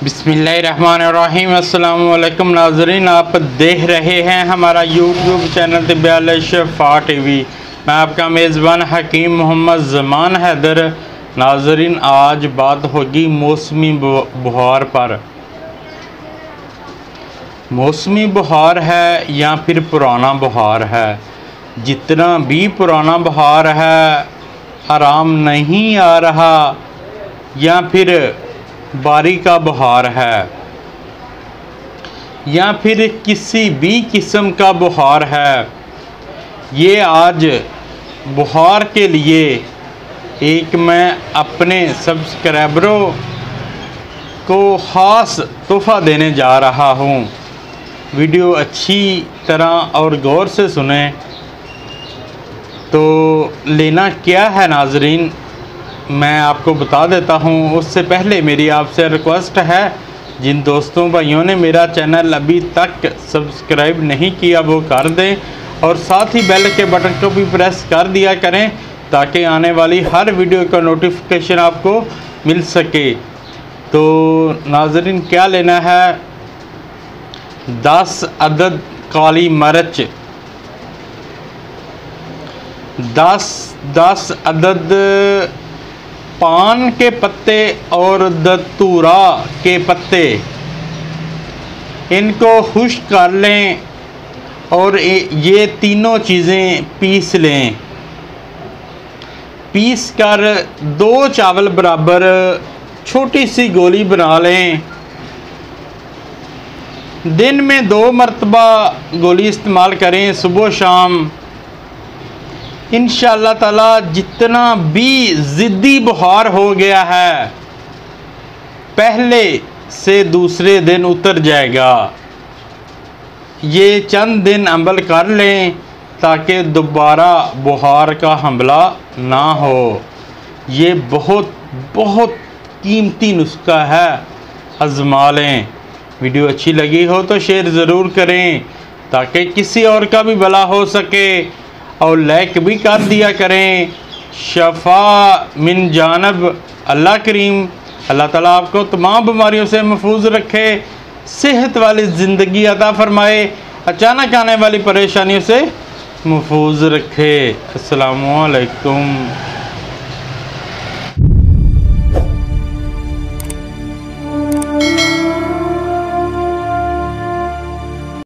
बिस्मिल्लाहिर्रहमानिर्रहीम। अस्सलाम वालेकुम नाज़रीन, आप देख रहे हैं हमारा यूट्यूब चैनल तिब्याल शफा टीवी। मैं आपका मेज़बान हकीम मोहम्मद ज़मान हैदर। नाज़रीन, आज बात होगी मौसमी बुखार पर। मौसमी बुखार है या फिर पुराना बुखार है, जितना भी पुराना बुखार है, आराम नहीं आ रहा, या फिर बारी का बुखार है, या फिर किसी भी किस्म का बुखार है, ये आज बुखार के लिए एक मैं अपने सब्सक्राइबरों को ख़ास तोहफ़ा देने जा रहा हूँ। वीडियो अच्छी तरह और गौर से सुने। तो लेना क्या है नाज़रीन, मैं आपको बता देता हूँ। उससे पहले मेरी आपसे रिक्वेस्ट है, जिन दोस्तों भाइयों ने मेरा चैनल अभी तक सब्सक्राइब नहीं किया वो कर दें, और साथ ही बेल के बटन को भी प्रेस कर दिया करें ताकि आने वाली हर वीडियो का नोटिफिकेशन आपको मिल सके। तो नाज़रीन, क्या लेना है, 10 अदद काली मिर्च, 10 अदद पान के पत्ते और दतूरा के पत्ते, इनको खुश्क कर लें और ये तीनों चीज़ें पीस लें। पीस कर 2 चावल बराबर छोटी सी गोली बना लें। दिन में 2 मरतबा गोली इस्तेमाल करें, सुबह शाम। इंशाअल्लाह ताला जितना भी ज़िद्दी बुखार हो गया है, पहले से दूसरे दिन उतर जाएगा। ये चंद दिन अमल कर लें ताकि दोबारा बुखार का हमला ना हो। ये बहुत बहुत कीमती नुस्खा है, आज़मा लें। वीडियो अच्छी लगी हो तो शेयर ज़रूर करें ताकि किसी और का भी भला हो सके, और लाइक भी कर दिया करें। शफा मिन जानब अल्लाह करीम। अल्लाह ताला आपको तमाम बीमारियों से महफूज रखे, सेहत वाली ज़िंदगी अता फ़रमाए, अचानक आने वाली परेशानियों से महफूज रखे। अस्सलामु अलैकुम।